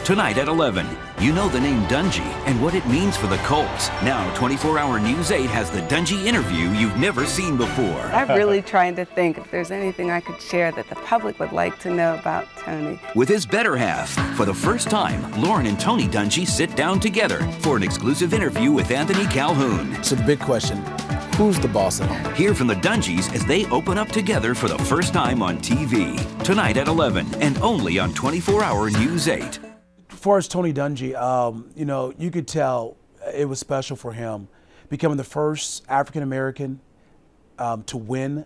Tonight at 11, you know the name Dungy and what it means for the Colts. Now 24-Hour News 8 has the Dungy interview you've never seen before. I'm really trying to think if there's anything I could share that the public would like to know about Tony. With his better half, for the first time, Lauren and Tony Dungy sit down together for an exclusive interview with Anthony Calhoun. So the big question, who's the boss at home? Hear from the Dungys as they open up together for the first time on TV. Tonight at 11 and only on 24-Hour News 8. As far as Tony Dungy, you could tell it was special for him becoming the first African-American to win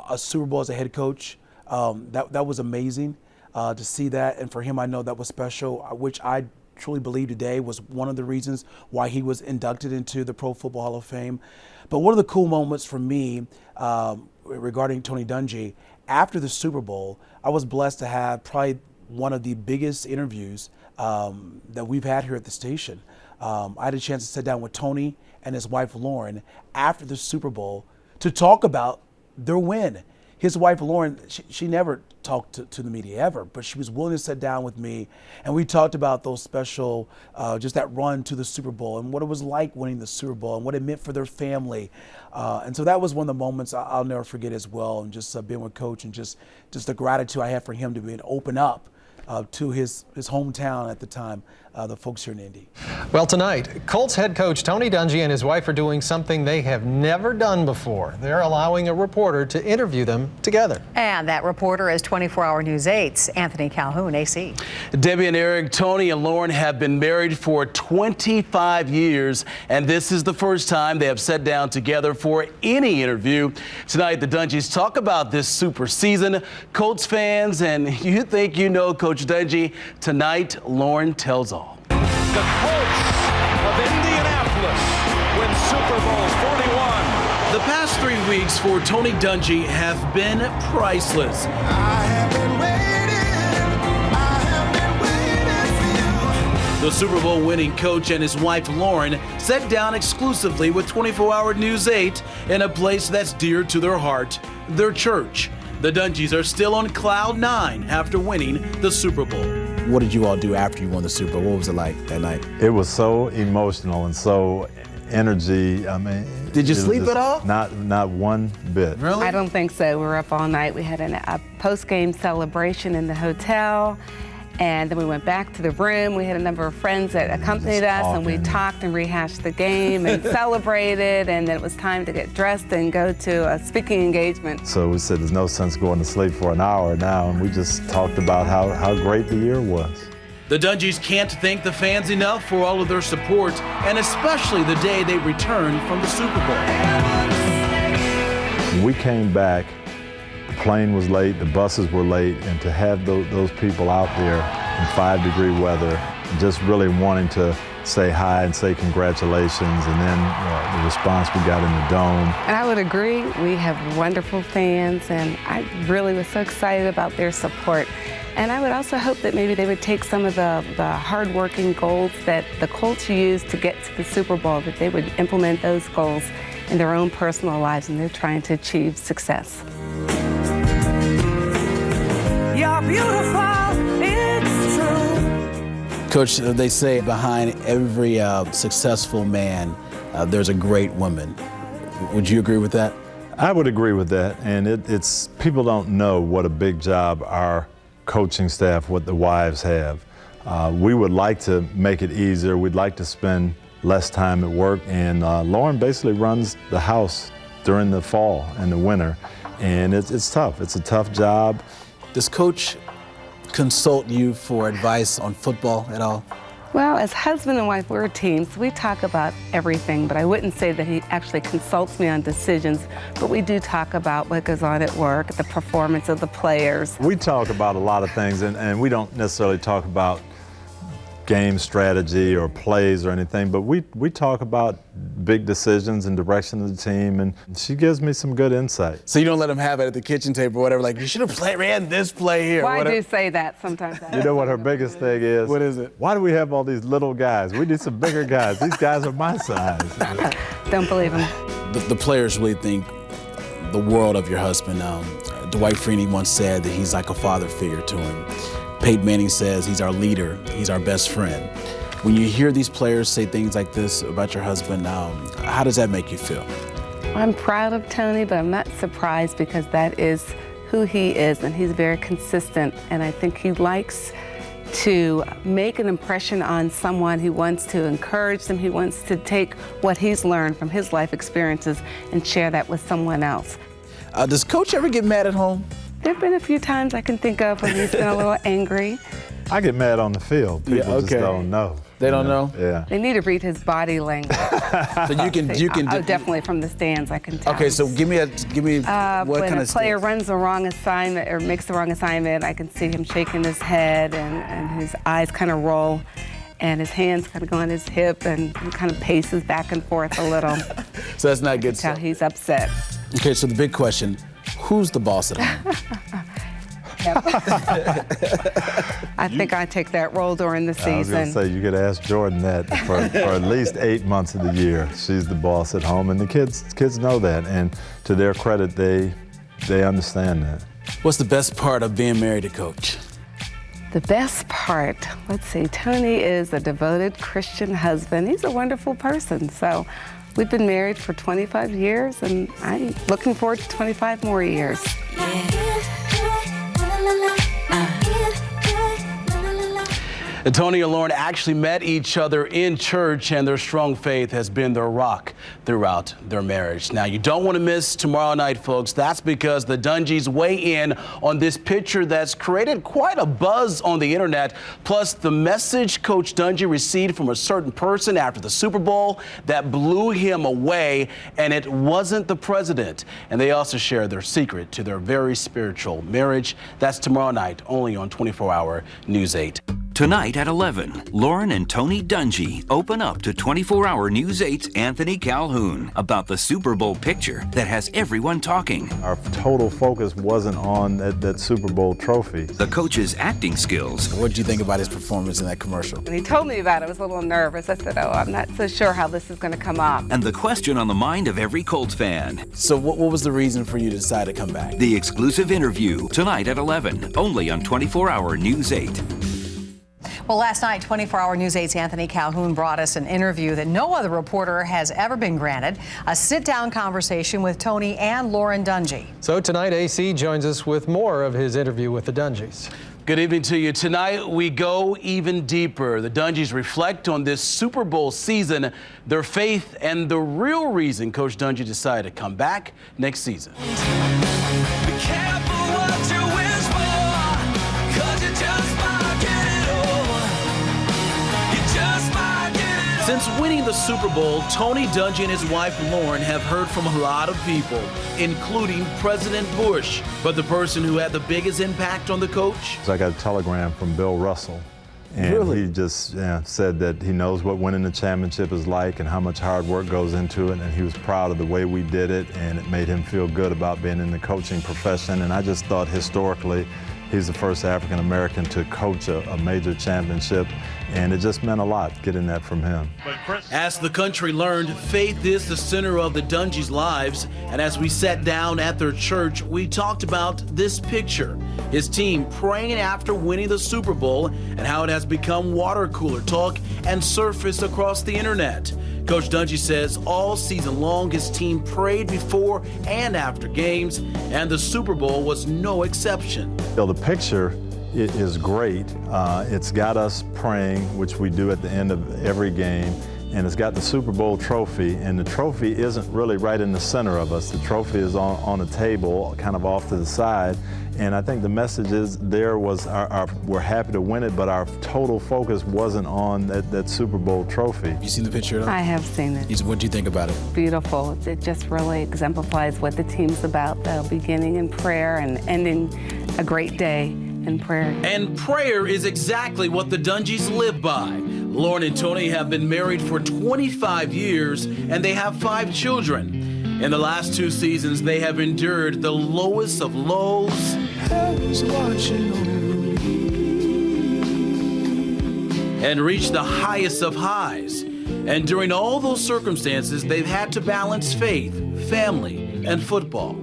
a Super Bowl as a head coach. That was amazing to see that. And for him, I know that was special, which I truly believe today was one of the reasons why he was inducted into the Pro Football Hall of Fame. But one of the cool moments for me regarding Tony Dungy, after the Super Bowl, I was blessed to have probably one of the biggest interviews that we've had here at the station. I had a chance to sit down with Tony and his wife Lauren after the Super Bowl to talk about their win. His wife Lauren, she never talked to the media ever, but she was willing to sit down with me, and we talked about those special, just that run to the Super Bowl and what it was like winning the Super Bowl and what it meant for their family. And so that was one of the moments I'll never forget as well, and just being with Coach and just the gratitude I have for him to be able to open up to his hometown at the time, the folks here in Indy. Well, tonight, Colts head coach Tony Dungy and his wife are doing something they have never done before. They're allowing a reporter to interview them together. And that reporter is 24-Hour News 8's Anthony Calhoun, AC. Debbie and Eric, Tony and Lauren have been married for 25 years, and this is the first time they have sat down together for any interview. Tonight, the Dungys talk about this super season. Colts fans, and you think you know Coach Dungy. Tonight, Lauren tells all. The Colts of Indianapolis win Super Bowl 41. The past 3 weeks for Tony Dungy have been priceless. I have been waiting for you. The Super Bowl winning coach and his wife Lauren sat down exclusively with 24-Hour News 8 in a place that's dear to their heart, their church. The Dungys are still on cloud 9 after winning the Super Bowl. What did you all do after you won the Super Bowl? What was it like that night? It was so emotional and so energy. I mean, did you sleep at all? Not one bit. Really? I don't think so. We were up all night. We had a post-game celebration in the hotel, and then we went back to the room. We had a number of friends that accompanied us, and we talked and rehashed the game and celebrated, and then it was time to get dressed and go to a speaking engagement. So we said there's no sense going to sleep for an hour now, and we just talked about how great the year was. The Dungys can't thank the fans enough for all of their support, and especially the day they returned from the Super Bowl. When we came back, the plane was late, the buses were late, and to have those people out there in 5-degree weather, just really wanting to say hi and say congratulations, and then the response we got in the dome. And I would agree, we have wonderful fans, and I really was so excited about their support. And I would also hope that maybe they would take some of the hard-working goals that the Colts used to get to the Super Bowl, that they would implement those goals in their own personal lives, and they're trying to achieve success. You're beautiful, it's true. Coach, they say behind every successful man, there's a great woman. Would you agree with that? I would agree with that, and it's people don't know what a big job our coaching staff, what the wives have. We would like to make it easier. We'd like to spend less time at work, and Lauren basically runs the house during the fall and the winter, and it's tough. It's a tough job. Does Coach consult you for advice on football at all? Well, as husband and wife, we're a team, so we talk about everything, but I wouldn't say that he actually consults me on decisions, but we do talk about what goes on at work, the performance of the players. We talk about a lot of things, and we don't necessarily talk about game strategy or plays or anything, but we talk about big decisions and direction of the team, and she gives me some good insight. So you don't let them have it at the kitchen table or whatever, like, you should have ran this play here. Well, I do say that sometimes. You know what her biggest thing is? What is it? Why do we have all these little guys? We need some bigger guys. These guys are my size. Don't believe him. The players really think the world of your husband. Dwight Freeney once said that he's like a father figure to him. Peyton Manning says he's our leader, he's our best friend. When you hear these players say things like this about your husband, how does that make you feel? I'm proud of Tony, but I'm not surprised because that is who he is, and he's very consistent, and I think he likes to make an impression on someone. He wants to encourage them. He wants to take what he's learned from his life experiences and share that with someone else. Does Coach ever get mad at home? There have been a few times I can think of when he's been a little angry. I get mad on the field. People just don't know. They don't know? Yeah. They need to read his body language. So you can. Oh, definitely from the stands, I can tell. Okay, so give me what when kind of a player stance? runs the wrong assignment or makes the wrong assignment, I can see him shaking his head and his eyes kind of roll, and his hands kind of go on his hip and he kind of paces back and forth a little. So that's not good Until stuff. he's upset. Okay, so the big question: who's the boss at home? I think I take that role during the season. I was going to say, you could ask Jordan that for at least 8 months of the year. She's the boss at home, and the kids know that. And to their credit, they understand that. What's the best part of being married to Coach? The best part, let's see, Tony is a devoted Christian husband. He's a wonderful person. So we've been married for 25 years, and I'm looking forward to 25 more years. Tony and Lauren actually met each other in church, and their strong faith has been their rock throughout their marriage. Now, you don't want to miss tomorrow night, folks. That's because the Dungys weigh in on this picture that's created quite a buzz on the internet, plus the message Coach Dungy received from a certain person after the Super Bowl that blew him away, and it wasn't the president. And they also share their secret to their very spiritual marriage. That's tomorrow night, only on 24-Hour News 8. Tonight at 11, Lauren and Tony Dungy open up to 24-Hour News 8's Anthony Calhoun about the Super Bowl picture that has everyone talking. Our total focus wasn't on that Super Bowl trophy. The coach's acting skills. What did you think about his performance in that commercial? When he told me about it, I was a little nervous. I said, oh, I'm not so sure how this is going to come up. And the question on the mind of every Colts fan. So what was the reason for you to decide to come back? The exclusive interview tonight at 11, only on 24-Hour News 8. Well, last night, 24-Hour News 8's Anthony Calhoun brought us an interview that no other reporter has ever been granted, a sit-down conversation with Tony and Lauren Dungy. So tonight, AC joins us with more of his interview with the Dungys. Good evening to you. Tonight, we go even deeper. The Dungys reflect on this Super Bowl season, their faith, and the real reason Coach Dungy decided to come back next season. Be careful what you wish for, 'cause you just might get it all. You just might get it all. Since winning the Super Bowl, Tony Dungy and his wife Lauren have heard from a lot of people, including President Bush. But the person who had the biggest impact on the coach? So I got a telegram from Bill Russell. And Really? he just said that he knows what winning the championship is like and how much hard work goes into it, and he was proud of the way we did it, and it made him feel good about being in the coaching profession. And I just thought historically, he's the first African American to coach a major championship, and it just meant a lot getting that from him. As the country learned, faith is the center of the Dungys' lives. And as we sat down at their church, we talked about this picture. His team praying after winning the Super Bowl and how it has become water cooler talk and surfaced across the internet. Coach Dungy says all season long his team prayed before and after games, and the Super Bowl was no exception. The picture is great. It's got us praying, which we do at the end of every game, and it's got the Super Bowl trophy, and the trophy isn't really right in the center of us. The trophy is on a table, kind of off to the side, and I think the message is there was we're happy to win it, but our total focus wasn't on that Super Bowl trophy. You seen the picture at all? I have seen it. What do you think about it? Beautiful. It just really exemplifies what the team's about, the beginning in prayer and ending a great day in prayer. And prayer is exactly what the Dungys live by. Lauren and Tony have been married for 25 years, and they have 5 children. In the last 2 seasons, they have endured the lowest of lows and reached the highest of highs. And during all those circumstances, they've had to balance faith, family, and football.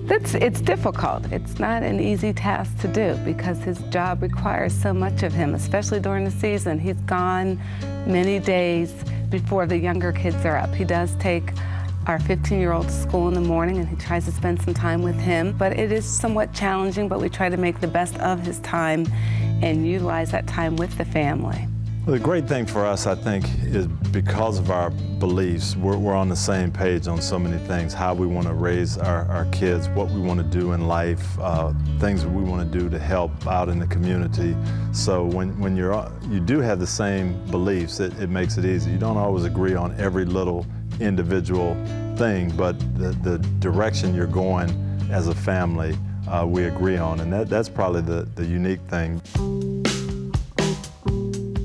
It's difficult. It's not an easy task to do because his job requires so much of him, especially during the season. He's gone many days before the younger kids are up. He does take our 15-year-old to school in the morning, and he tries to spend some time with him. But it is somewhat challenging, but we try to make the best of his time and utilize that time with the family. Well, the great thing for us, I think, is because of our beliefs, we're on the same page on so many things, how we want to raise our kids, what we want to do in life, things that we want to do to help out in the community. So when you do have the same beliefs, it makes it easy. You don't always agree on every little individual thing, but the direction you're going as a family, we agree on, and that's probably the unique thing.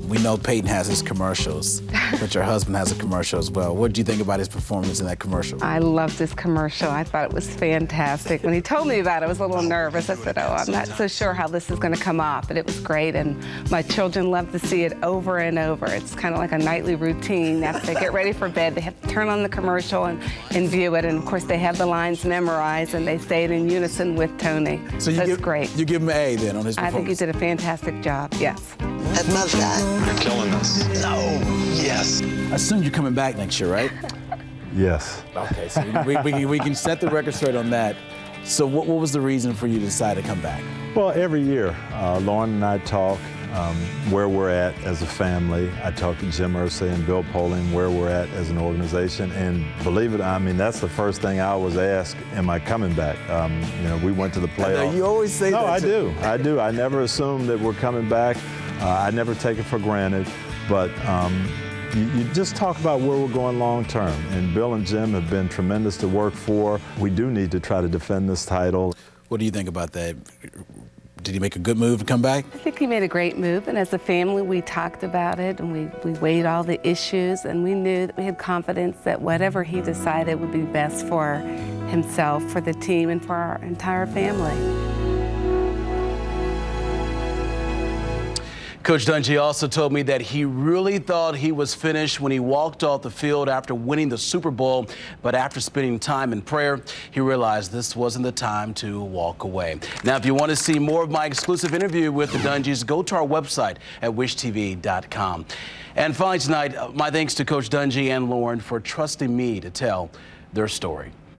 We know Peyton has his commercials, but your husband has a commercial as well. What did you think about his performance in that commercial? I loved this commercial. I thought it was fantastic. When he told me about it, I was a little nervous. I said, oh, I'm not so sure how this is going to come off, but it was great, and my children love to see it over and over. It's kind of like a nightly routine. After they get ready for bed, they have to turn on the commercial and view it, and of course they have the lines memorized, and they say it in unison with Tony. So it's great. You give him an A then on his performance? I think he did a fantastic job, yes. At Mother's Day. You're killing us. No. Yes. I assume you're coming back next year, right? Yes. Okay, so we can set the record straight on that. So what was the reason for you to decide to come back? Well, every year, Lauren and I talk where we're at as a family. I talk to Jim Irsay and Bill Poling where we're at as an organization, and believe it, I mean, that's the first thing I always ask, am I coming back? You know, we went to the playoffs. You always say that. No, I do. I never assume that we're coming back. I never take it for granted, but you just talk about where we're going long term, and Bill and Jim have been tremendous to work for. We do need to try to defend this title. What do you think about that? Did he make a good move to come back? I think he made a great move, and as a family, we talked about it, and we weighed all the issues, and we knew that we had confidence that whatever he decided would be best for himself, for the team, and for our entire family. Coach Dungy also told me that he really thought he was finished when he walked off the field after winning the Super Bowl, but after spending time in prayer, he realized this wasn't the time to walk away. Now, if you want to see more of my exclusive interview with the Dungys, go to our website at wishtv.com. And finally tonight, my thanks to Coach Dungy and Lauren for trusting me to tell their story.